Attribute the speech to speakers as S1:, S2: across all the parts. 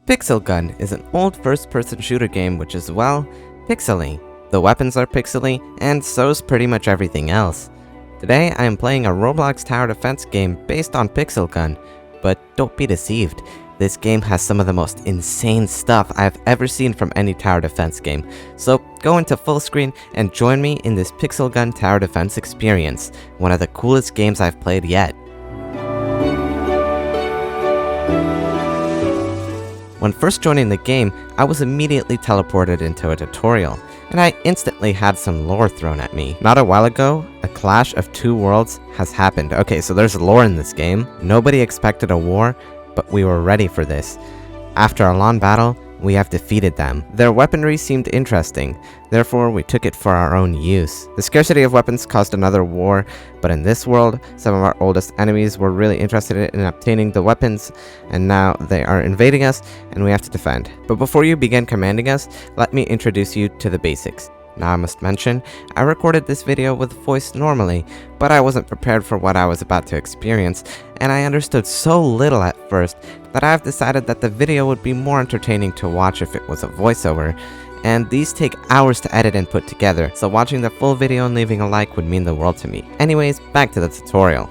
S1: Pixel Gun is an old first-person shooter game which is, well, pixely. The weapons are pixely, and so's pretty much everything else. Today I am playing a Roblox tower defense game based on Pixel Gun, but don't be deceived. This game has some of the most insane stuff I've ever seen from any tower defense game, so go into full screen and join me in this Pixel Gun tower defense experience, one of the coolest games I've played yet. When first joining the game, I was immediately teleported into a tutorial, and I instantly had some lore thrown at me. Not a while ago, a clash of two worlds has happened. Okay, so there's lore in this game. Nobody expected a war, but we were ready for this. After a long battle, we have defeated them. Their weaponry seemed interesting, therefore we took it for our own use. The scarcity of weapons caused another war, but in this world, some of our oldest enemies were really interested in obtaining the weapons, and now they are invading us, and we have to defend. But before you begin commanding us, let me introduce you to the basics. Now I must mention, I recorded this video with voice normally, but I wasn't prepared for what I was about to experience, and I understood so little at first that I've decided that the video would be more entertaining to watch if it was a voiceover, and these take hours to edit and put together, so watching the full video and leaving a like would mean the world to me. Anyways, back to the tutorial.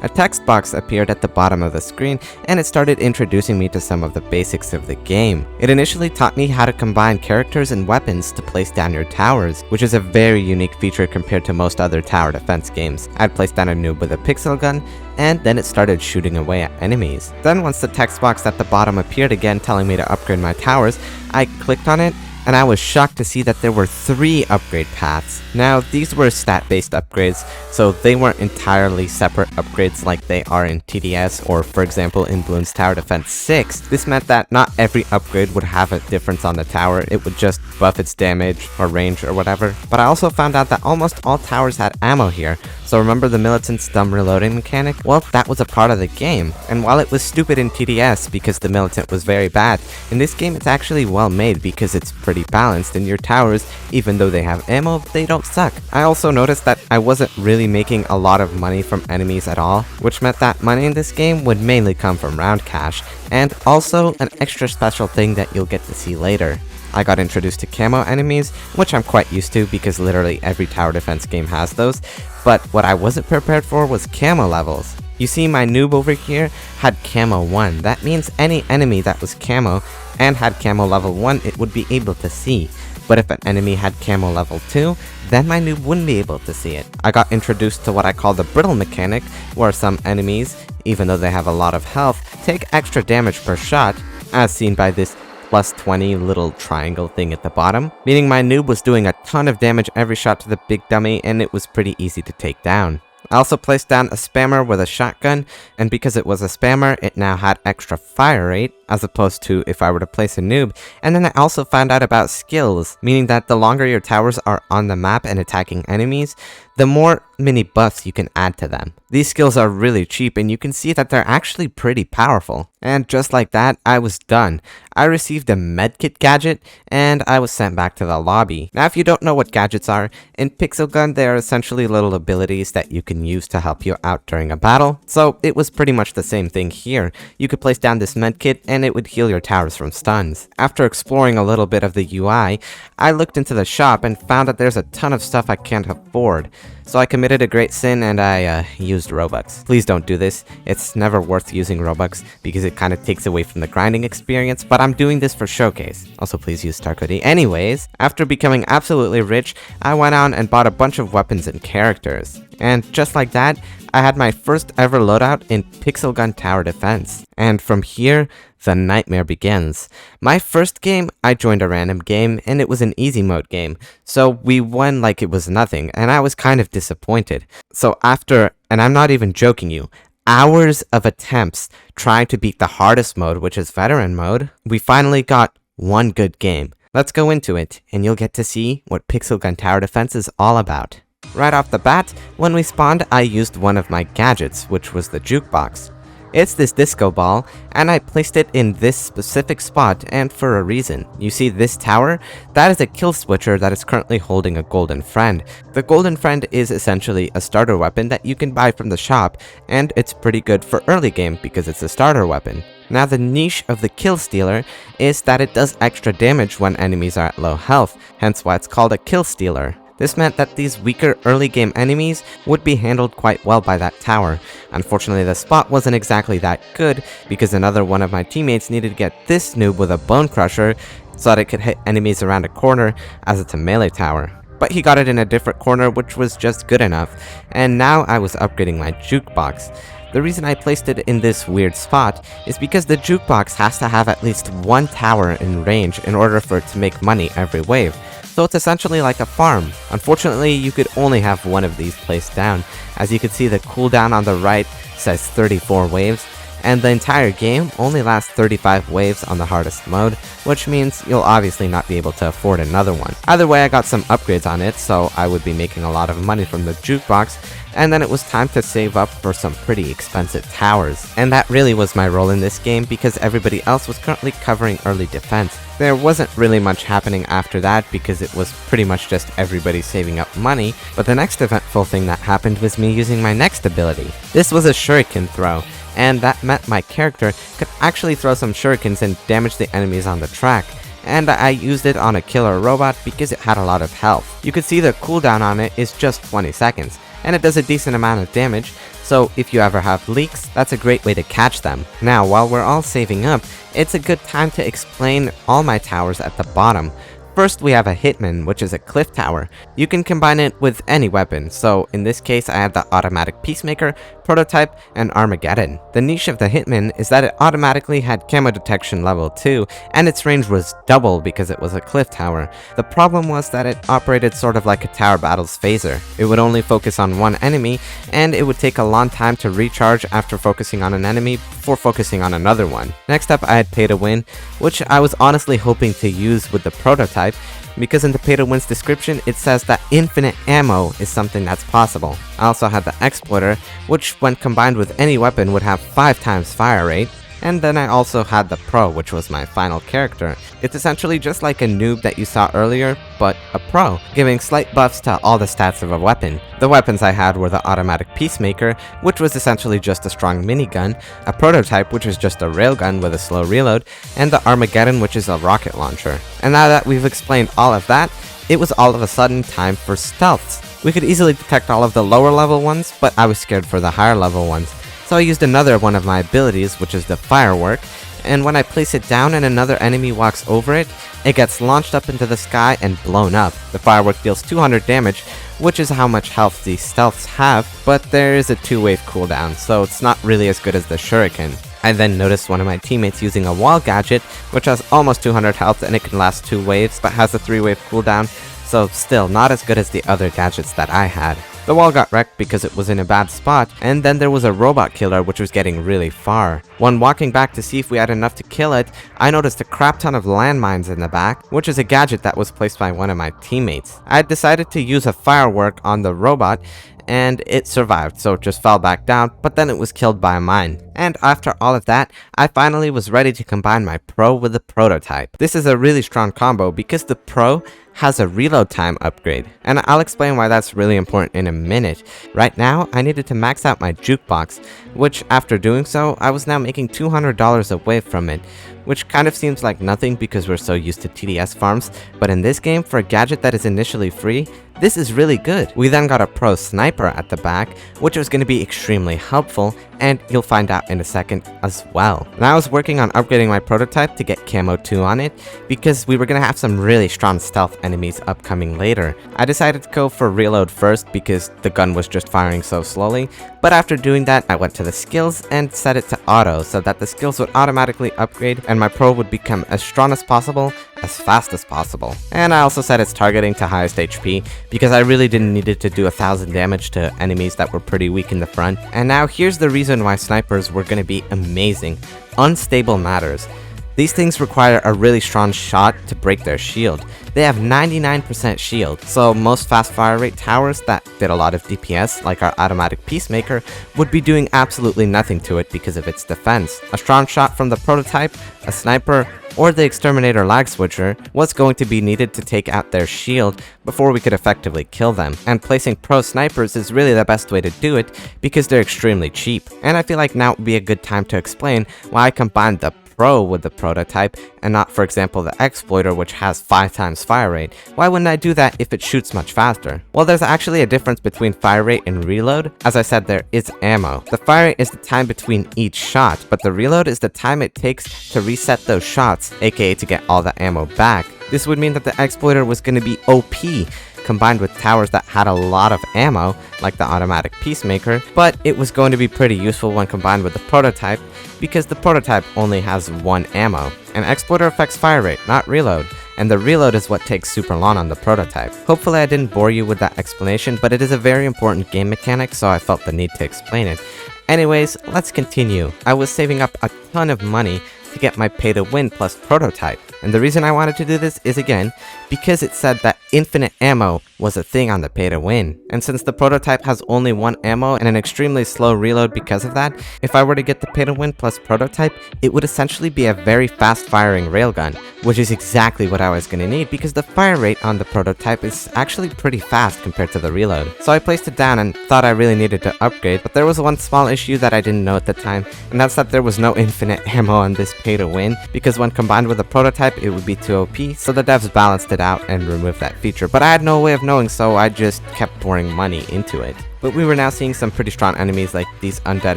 S1: A text box appeared at the bottom of the screen, and it started introducing me to some of the basics of the game. It initially taught me how to combine characters and weapons to place down your towers, which is a very unique feature compared to most other tower defense games. I'd place down a noob with a pixel gun, and then it started shooting away at enemies. Then once the text box at the bottom appeared again telling me to upgrade my towers, I clicked on it, and I was shocked to see that there were 3 upgrade paths. Now, these were stat-based upgrades, so they weren't entirely separate upgrades like they are in TDS or, for example, in Bloons Tower Defense 6. This meant that not every upgrade would have a difference on the tower, it would just buff its damage or range or whatever. But I also found out that almost all towers had ammo here, so remember the militant's dumb reloading mechanic? Well, that was a part of the game, and while it was stupid in TDS because the militant was very bad, in this game it's actually well made because it's pretty balanced, and your towers, even though they have ammo, they don't suck. I also noticed that I wasn't really making a lot of money from enemies at all, which meant that money in this game would mainly come from round cash, and also an extra special thing that you'll get to see later. I got introduced to camo enemies, which I'm quite used to because literally every tower defense game has those, but what I wasn't prepared for was camo levels. You see, my noob over here had camo 1. That means any enemy that was camo and had camo level 1, it would be able to see. But if an enemy had camo level 2, then my noob wouldn't be able to see it. I got introduced to what I call the brittle mechanic, where some enemies, even though they have a lot of health, take extra damage per shot, as seen by this plus 20 little triangle thing at the bottom, meaning my noob was doing a ton of damage every shot to the big dummy, and it was pretty easy to take down. I also placed down a spammer with a shotgun, and because it was a spammer, it now had extra fire rate, as opposed to if I were to place a noob. And then I also found out about skills, meaning that the longer your towers are on the map and attacking enemies, the more mini buffs you can add to them. These skills are really cheap, and you can see that they're actually pretty powerful. And just like that, I was done. I received a medkit gadget, and I was sent back to the lobby. Now, if you don't know what gadgets are, in Pixel Gun they are essentially little abilities that you can use to help you out during a battle. So it was pretty much the same thing here. You could place down this medkit, and it would heal your towers from stuns. After exploring a little bit of the UI, I looked into the shop and found that there's a ton of stuff I can't afford. So I committed a great sin and I used Robux. Please don't do this. It's never worth using Robux because it kind of takes away from the grinding experience, but I'm doing this for showcase. Also, please use Starcody. Anyways, after becoming absolutely rich, I went out and bought a bunch of weapons and characters. And just like that, I had my first ever loadout in Pixel Gun Tower Defense. And from here, the nightmare begins. My first game, I joined a random game, and it was an easy mode game. So we won like it was nothing, and I was kind of disappointed. So after, and I'm not even joking you, hours of attempts trying to beat the hardest mode, which is veteran mode, we finally got one good game. Let's go into it, and you'll get to see what Pixel Gun Tower Defense is all about. Right off the bat, when we spawned, I used one of my gadgets, which was the jukebox. It's this disco ball, and I placed it in this specific spot, and for a reason. You see this tower? That is a kill switcher that is currently holding a golden friend. The golden friend is essentially a starter weapon that you can buy from the shop, and it's pretty good for early game because it's a starter weapon. Now the niche of the kill stealer is that it does extra damage when enemies are at low health, hence why it's called a kill stealer. This meant that these weaker early game enemies would be handled quite well by that tower. Unfortunately, the spot wasn't exactly that good because another one of my teammates needed to get this noob with a bone crusher so that it could hit enemies around a corner as it's a melee tower. But he got it in a different corner, which was just good enough, and now I was upgrading my jukebox. The reason I placed it in this weird spot is because the jukebox has to have at least one tower in range in order for it to make money every wave. So it's essentially like a farm. Unfortunately, you could only have one of these placed down. As you can see, the cooldown on the right says 34 waves, and the entire game only lasts 35 waves on the hardest mode, which means you'll obviously not be able to afford another one. Either way, I got some upgrades on it, so I would be making a lot of money from the jukebox, and then it was time to save up for some pretty expensive towers. And that really was my role in this game because everybody else was currently covering early defense. There wasn't really much happening after that because it was pretty much just everybody saving up money, but the next eventful thing that happened was me using my next ability. This was a shuriken throw, and that meant my character could actually throw some shurikens and damage the enemies on the track. And I used it on a killer robot because it had a lot of health. You could see the cooldown on it is just 20 seconds, and it does a decent amount of damage, so if you ever have leaks, that's a great way to catch them. Now, while we're all saving up, it's a good time to explain all my towers at the bottom. First, we have a Hitman, which is a cliff tower. You can combine it with any weapon, so in this case I have the automatic Peacemaker, Prototype, and Armageddon. The niche of the Hitman is that it automatically had camo detection level 2, and its range was double because it was a cliff tower. The problem was that it operated sort of like a Tower Battles phaser. It would only focus on one enemy, and it would take a long time to recharge after focusing on an enemy before focusing on another one. Next up, I had Pay to Win, which I was honestly hoping to use with the Prototype, because in the Pay to Win's description it says that infinite ammo is something that's possible. I also had the Exploiter, which when combined with any weapon would have 5 times fire rate. And then I also had the Pro, which was my final character. It's essentially just like a noob that you saw earlier, but a pro, giving slight buffs to all the stats of a weapon. The weapons I had were the automatic Peacemaker, which was essentially just a strong minigun, a Prototype, which is just a railgun with a slow reload, and the Armageddon, which is a rocket launcher. And now that we've explained all of that, it was all of a sudden time for stealths. We could easily detect all of the lower level ones, but I was scared for the higher level ones. So I used another one of my abilities, which is the Firework, and when I place it down and another enemy walks over it, it gets launched up into the sky and blown up. The Firework deals 200 damage, which is how much health these stealths have, but there is a 2-wave cooldown, so it's not really as good as the Shuriken. I then noticed one of my teammates using a wall gadget, which has almost 200 health and it can last 2 waves, but has a 3-wave cooldown, so still not as good as the other gadgets that I had. The wall got wrecked because it was in a bad spot, and then there was a robot killer which was getting really far. When walking back to see if we had enough to kill it, I noticed a crap ton of landmines in the back, which is a gadget that was placed by one of my teammates. I decided to use a Firework on the robot, and it survived, so it just fell back down, but then it was killed by a mine. And after all of that, I finally was ready to combine my Pro with the Prototype. This is a really strong combo because the Pro has a reload time upgrade, and I'll explain why that's really important in a minute. Right now, I needed to max out my jukebox, which after doing so, I was now making $200 a wave from it, which kind of seems like nothing because we're so used to TDS farms, but in this game, for a gadget that is initially free, this is really good. We then got a Pro Sniper at the back, which was going to be extremely helpful, and you'll find out in a second as well. And I was working on upgrading my Prototype to get Camo 2 on it, because we were going to have some really strong stealth enemies upcoming later. I decided to go for reload first because the gun was just firing so slowly, but after doing that, I went to the skills and set it to auto so that the skills would automatically upgrade and my Pro would become as strong as possible, as fast as possible. And I also set its targeting to highest HP because I really didn't need it to do 1000 damage to enemies that were pretty weak in the front. And now here's the reason why snipers were going to be amazing. Unstable matters. These things require a really strong shot to break their shield. They have 99% shield, so most fast fire rate towers that did a lot of DPS, like our automatic Peacemaker, would be doing absolutely nothing to it because of its defense. A strong shot from the Prototype, a sniper, or the exterminator lag switcher was going to be needed to take out their shield before we could effectively kill them. And placing pro snipers is really the best way to do it because they're extremely cheap. And I feel like now would be a good time to explain why I combined the Pro with the prototype and not, for example, the exploiter, which has 5 times fire rate. Why wouldn't I do that if it shoots much faster? Well, there's actually a difference between fire rate and reload. As I said, there is ammo. The fire rate is the time between each shot, but the reload is the time it takes to reset those shots, aka to get all the ammo back. This would mean that the exploiter was going to be OP, combined with towers that had a lot of ammo, like the automatic peacemaker, but it was going to be pretty useful when combined with the prototype, because the prototype only has 1 ammo. An exploiter affects fire rate, not reload, and the reload is what takes super long on the prototype. Hopefully I didn't bore you with that explanation, but it is a very important game mechanic, so I felt the need to explain it. Anyways, let's continue. I was saving up a ton of money to get my pay to win plus prototype. And the reason I wanted to do this is, again, because it said that infinite ammo was a thing on the pay to win. And since the prototype has only 1 ammo and an extremely slow reload because of that, if I were to get the pay to win plus prototype, it would essentially be a very fast firing railgun, which is exactly what I was going to need because the fire rate on the prototype is actually pretty fast compared to the reload. So I placed it down and thought I really needed to upgrade, but there was one small issue that I didn't know at the time, and that's that there was no infinite ammo on this pay to win, because when combined with the prototype it would be too OP, so the devs balanced it out and removed that feature, but I had no way of knowing, so I just kept pouring money into it. But we were now seeing some pretty strong enemies like these undead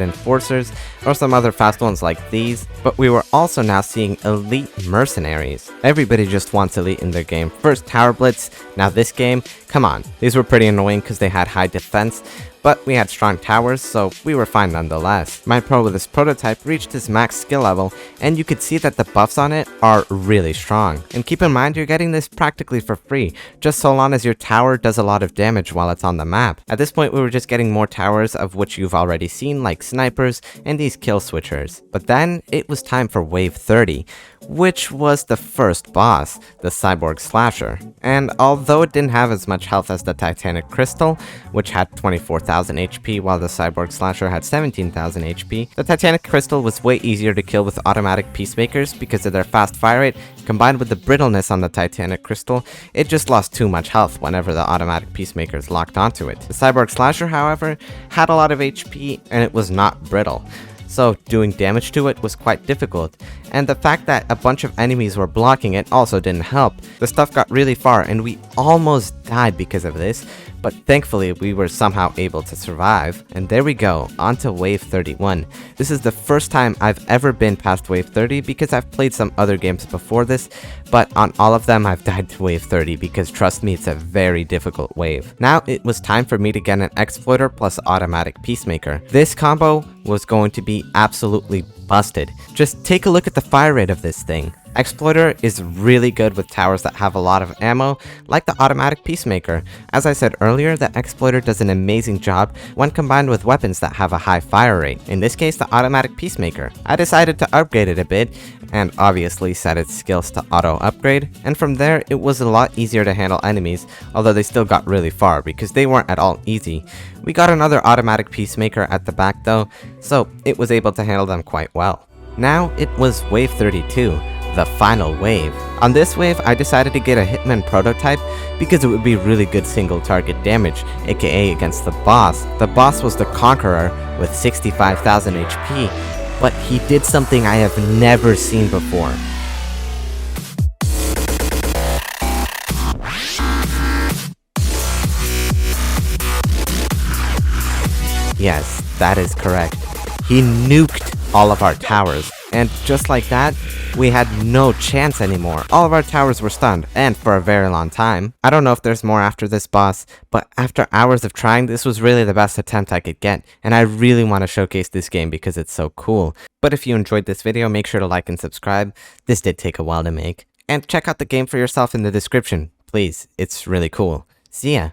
S1: enforcers, or some other fast ones like these, but we were also now seeing elite mercenaries. Everybody just wants elite in their game. First Tower Blitz, now this game, come on. These were pretty annoying because they had high defense, but we had strong towers, so we were fine nonetheless. My pro with this prototype reached his max skill level, and you could see that the buffs on it are really strong. And keep in mind, you're getting this practically for free, just so long as your tower does a lot of damage while it's on the map. At this point, we were just getting more towers, of which you've already seen, like snipers and these kill switchers. But then, it was time for wave 30, which was the first boss, the Cyborg Slasher. And although it didn't have as much health as the Titanic Crystal, which had 24,000 HP while the Cyborg Slasher had 17,000 HP, the Titanic Crystal was way easier to kill with automatic peacemakers because of their fast fire rate. Combined with the brittleness on the Titanic Crystal, it just lost too much health whenever the automatic peacemakers locked onto it. The Cyborg Slasher, however, had a lot of HP and it was not brittle, so doing damage to it was quite difficult, and the fact that a bunch of enemies were blocking it also didn't help. The stuff got really far and we almost died because of this, but thankfully we were somehow able to survive. And there we go, on to wave 31. This is the first time I've ever been past wave 30 because I've played some other games before this, but on all of them I've died to wave 30 because trust me, it's a very difficult wave. Now it was time for me to get an exploiter plus automatic peacemaker. This combo was going to be absolutely busted. Just take a look at the fire rate of this thing. Exploiter is really good with towers that have a lot of ammo, like the automatic peacemaker. As I said earlier, the exploiter does an amazing job when combined with weapons that have a high fire rate. In this case, the automatic peacemaker. I decided to upgrade it a bit, and obviously set its skills to auto upgrade, and from there it was a lot easier to handle enemies, although they still got really far because they weren't at all easy. We got another automatic peacemaker at the back though, so it was able to handle them quite well. Now it was wave 32. The final wave. On this wave, I decided to get a Hitman prototype because it would be really good single target damage, aka against the boss. The boss was the Conqueror with 65,000 HP, but he did something I have never seen before. Yes, that is correct. He nuked all of our towers, and just like that, we had no chance anymore. All of our towers were stunned, and for a very long time. I don't know if there's more after this boss, but after hours of trying, this was really the best attempt I could get, and I really want to showcase this game because it's so cool. But if you enjoyed this video, make sure to like and subscribe. This did take a while to make. And check out the game for yourself in the description, please. It's really cool. See ya.